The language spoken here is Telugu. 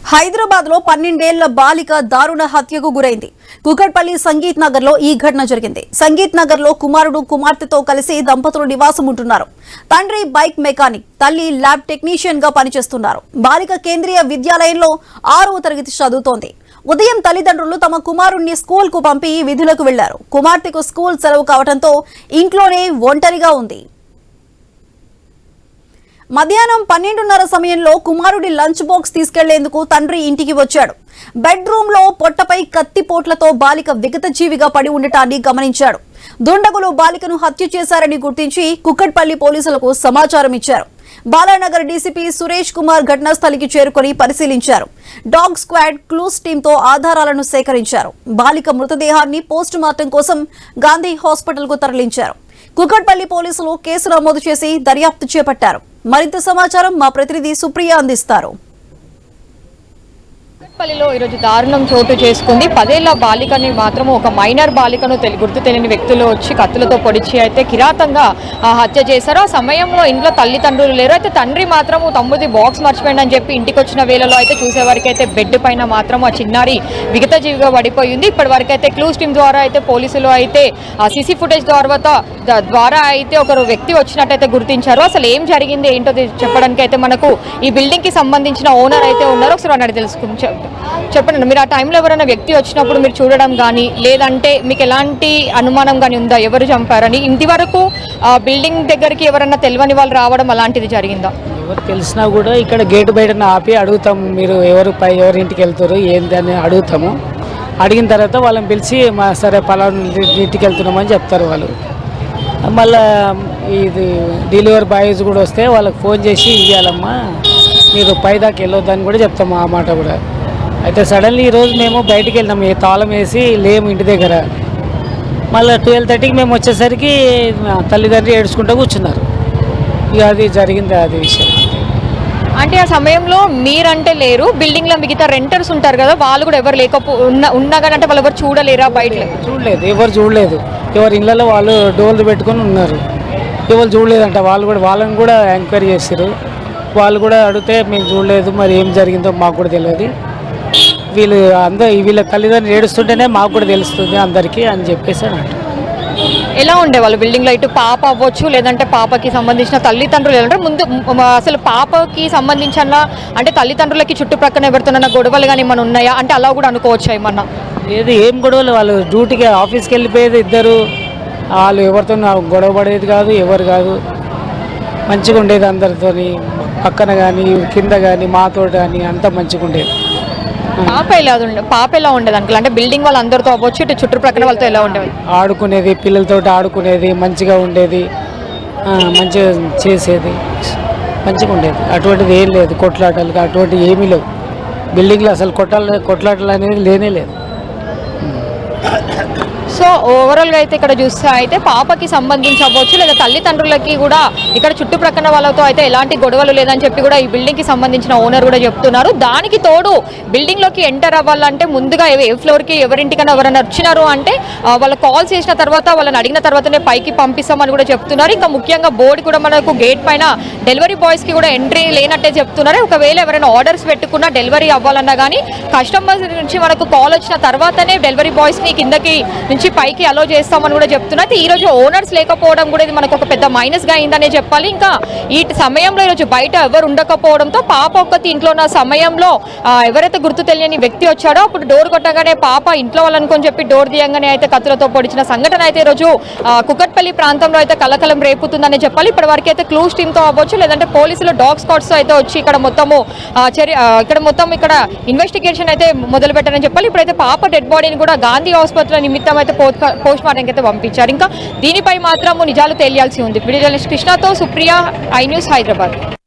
హైదరాబాద్ లో 12 ఏళ్ల బాలిక దారుణ హత్యకు గురైంది. కుకట్పల్లి సంగీత్ నగర్ లో ఈ ఘటన జరిగింది. సంగీత్ నగర్ లో కుమారుడు కుమార్తెతో కలిసి దంపతులు నివాసం ఉంటున్నారు. తండ్రి బైక్ మెకానిక్, తల్లి ల్యాబ్ టెక్నీషియన్ గా పనిచేస్తున్నారు. బాలిక కేంద్రీయ విద్యాలయంలో 6వ తరగతి చదువుతోంది. ఉదయం తల్లిదండ్రులు తమ కుమారుణ్ణి స్కూల్ కు పంపి విధులకు వెళ్లారు. కుమార్తెకు స్కూల్ సెలవు కావడంతో ఇంట్లోనే ఒంటరిగా ఉంది. మధ్యాహ్నం 12:30 సమయంలో కుమారుడి లంచ్ బాక్స్ తీసుకెళ్లేందుకు తండ్రి ఇంటికి వచ్చాడు. బెడ్రూమ్ లో పొట్టపై కత్తిపోట్లతో బాలిక విగతజీవిగా పడి ఉండటాన్ని గమనించాడు. దుండగులు బాలికను హత్య చేశారని గుర్తించి కుక్కట్పల్లి పోలీసులకు సమాచారం ఇచ్చారు. బాలానగర్ డీసీపీ సురేష్ కుమార్ ఘటనా స్థలికి చేరుకుని పరిశీలించారు. డాగ్ స్క్వాడ్, క్లూస్ టీంతో ఆధారాలను సేకరించారు. బాలిక మృతదేహాన్ని పోస్ట్ మార్టం కోసం గాంధీ హాస్పిటల్ కు తరలించారు. కుక్కట్పల్లి పోలీసులు కేసు నమోదు చేసి దర్యాప్తు చేపట్టారు. మరింత సమాచారం మా ప్రతినిధి సుప్రియ అందిస్తారు. కుక్కట్పల్లిలో ఈరోజు దారుణం చోటు చేసుకుంది. 10 ఏళ్ల బాలికని మాత్రం ఒక మైనర్ బాలికను గుర్తు తెలియని వ్యక్తులు వచ్చి కత్తులతో పొడిచి అయితే కిరాతంగా హత్య చేశారు. ఆ సమయంలో ఇంట్లో తల్లిదండ్రులు లేరు. అయితే తండ్రి మాత్రం తమ్ముది బాక్స్ మర్చిపోయిందని చెప్పి ఇంటికి వచ్చిన వేళలో అయితే చూసేవారికి అయితే బెడ్ పైన మాత్రం ఆ చిన్నారి విగతజీవిగా పడిపోయింది. ఇప్పటి వరకు అయితే క్లూస్ టీమ్ ద్వారా అయితే పోలీసులు అయితే సీసీ ఫుటేజ్ ద్వారా అయితే ఒక వ్యక్తి వచ్చినట్టయితే గుర్తించారు. అసలు ఏం జరిగింది ఏంటో చెప్పడానికి అయితే మనకు ఈ బిల్డింగ్ కి సంబంధించిన ఓనర్ అయితే ఉన్నారు. ఒకసారి అన్నట్టు తెలుసుకుంటారు. చెప్పండి, మీరు ఆ టైంలో ఎవరైనా వ్యక్తి వచ్చినప్పుడు మీరు చూడడం కానీ లేదంటే మీకు ఎలాంటి అనుమానం కానీ ఉందా ఎవరు చంపారని? ఇంతవరకు బిల్డింగ్ దగ్గరికి ఎవరైనా తెలియని వాళ్ళు రావడం అలాంటిది జరిగిందా? ఎవరు తెలిసినా కూడా ఇక్కడ గేటు బయట ఆపి అడుగుతాం, మీరు ఎవరి ఇంటికి వెళ్తారు ఏంటి అని అడుగుతాము. అడిగిన తర్వాత వాళ్ళని పిలిచి సరే పలానా ఇంటికి వెళ్తున్నామని చెప్తారు. వాళ్ళు మళ్ళీ ఇది డెలివరీ బాయ్స్ కూడా వస్తే వాళ్ళకి ఫోన్ చేసి ఇవ్వాలమ్మా, మీరు పైదాకా వెళ్ళొద్దని కూడా చెప్తాము. ఆ మాట కూడా అయితే సడన్లీ ఈరోజు మేము బయటికి వెళ్ళినాము, తాళం వేసి లేము ఇంటి దగ్గర. మళ్ళీ 12:30కి మేము వచ్చేసరికి తల్లిదండ్రులు ఏడ్చుకుంటూ కూర్చున్నారు. ఇక అది జరిగింది అది విషయం. అంటే ఆ సమయంలో మీరంటే లేరు, బిల్డింగ్లో మిగతా రెంటర్స్ ఉంటారు కదా, వాళ్ళు కూడా ఎవరు ఉన్నా కానీ అంటే వాళ్ళు ఎవరు చూడలేరా? బయట చూడలేదు, ఎవరు చూడలేదు. ఎవరి ఇళ్ళలో వాళ్ళు డోర్లు పెట్టుకొని ఉన్నారు. ఎవరు చూడలేదంట. వాళ్ళని కూడా ఎంక్వైరీ చేశారు. వాళ్ళు కూడా అడిగితే మేము చూడలేదు, మరి ఏం జరిగిందో మాకు కూడా తెలియదు. వీళ్ళ తల్లిదండ్రులు ఏడుస్తుంటేనే మాకు కూడా తెలుస్తుంది అందరికీ అని చెప్పేసి అన్నట్టు. ఎలా ఉండేవాళ్ళు బిల్డింగ్లో? ఇటు పాప అవ్వచ్చు, లేదంటే పాపకి సంబంధించిన తల్లిదండ్రులు ఎలా ముందు అసలు పాపకి సంబంధించిన అంటే తల్లిదండ్రులకి చుట్టుప్రక్కన ఎవరితోనన్నా గొడవలు కానీ ఏమైనా ఉన్నాయా? అంటే అలా కూడా అనుకోవచ్చా ఏమన్నా? ఏం గొడవలు, వాళ్ళు డ్యూటీకి ఆఫీస్కి వెళ్ళిపోయేది ఇద్దరు. వాళ్ళు ఎవరితో గొడవ పడేది కాదు, ఎవరు కాదు. మంచిగా ఉండేది అందరితోని, పక్కన కానీ కింద కానీ మాతో కానీ అంతా మంచిగా ఉండేది. పాప ఎలా ఉండేది అంకుల్? అంటే బిల్డింగ్ వాళ్ళు అందరితో అవ్వచ్చు, ఇటు చుట్టుప్రక్కల వాళ్ళతో ఎలా ఉండేది? ఆడుకునేది, పిల్లలతో ఆడుకునేది, మంచిగా ఉండేది, మంచిగా చేసేది, మంచిగా ఉండేది. అటువంటిది ఏం లేదు, కొట్లాటలు అటువంటివి ఏమీ లేవు బిల్డింగ్లో. అసలు కొట్లాటలు అనేది లేనే లేదు. సో ఓవరాల్గా అయితే ఇక్కడ చూస్తే అయితే పాపకి సంబంధించి అవ్వచ్చు, లేదా తల్లిదండ్రులకి కూడా ఇక్కడ చుట్టుప్రక్కల వాళ్ళతో అయితే ఎలాంటి గొడవలు లేదని చెప్పి కూడా ఈ బిల్డింగ్కి సంబంధించిన ఓనర్ కూడా చెప్తున్నారు. దానికి తోడు బిల్డింగ్లోకి ఎంటర్ అవ్వాలంటే ముందుగా ఏ ఫ్లోర్కి ఎవరింటికైనా ఎవరైనా వచ్చినారు అంటే వాళ్ళు కాల్ చేసిన తర్వాత వాళ్ళని అడిగిన తర్వాతనే పైకి పంపిస్తామని కూడా చెప్తున్నారు. ఇంకా ముఖ్యంగా బోర్డు కూడా మనకు గేట్ పైన డెలివరీ బాయ్స్కి కూడా ఎంట్రీ లేనట్టే చెప్తున్నారు. ఒకవేళ ఎవరైనా ఆర్డర్స్ పెట్టుకున్నా డెలివరీ అవ్వాలన్నా కానీ కస్టమర్స్ నుంచి మనకు కాల్ వచ్చిన తర్వాతనే డెలివరీ బాయ్స్ని కిందకి నుంచి పైకి అలో చేస్తామని కూడా చెప్తున్నారు. ఈ రోజు ఓనర్స్ లేకపోవడం కూడా ఇది మనకు ఒక పెద్ద మైనస్ గా అయిందనే చెప్పాలి. ఇంకా ఈ సమయంలో ఈరోజు బయట ఎవరు ఉండకపోవడంతో పాప ఒక్కటి ఇంట్లో ఉన్న సమయంలో ఎవరైతే గుర్తు తెలియని వ్యక్తి వచ్చాడో అప్పుడు డోర్ కొట్టగానే పాప ఇంట్లో వాళ్ళనుకొని చెప్పి డోర్ తీయంగానే అయితే కత్తులతో పొడిచిన సంఘటన అయితే ఈరోజు కుకట్పల్లి ప్రాంతంలో అయితే కలకలం రేపుతుందని చెప్పాలి. ఇప్పటి వరకు అయితే క్లూస్ టీమ్ తో అవ్వచ్చు, లేదంటే పోలీసులు డాగ్ స్క్వాడ్స్ అయితే వచ్చి ఇక్కడ ఇక్కడ ఇన్వెస్టిగేషన్ అయితే మొదలు పెట్టారని చెప్పాలి. ఇప్పుడైతే పాప డెడ్ బాడీని కూడా గాంధీ హాస్పిటల్ నిమిత్తం అయితే పోస్ట్ మార్టంకి అయితే పంపించారు. ఇంకా దీనిపై మాత్రం నిజాలు తెలియాల్సి ఉంది. వీడియో జర్నలిస్ట్ కృష్ణతో సుప్రియ, ఐ న్యూస్, హైదరాబాద్.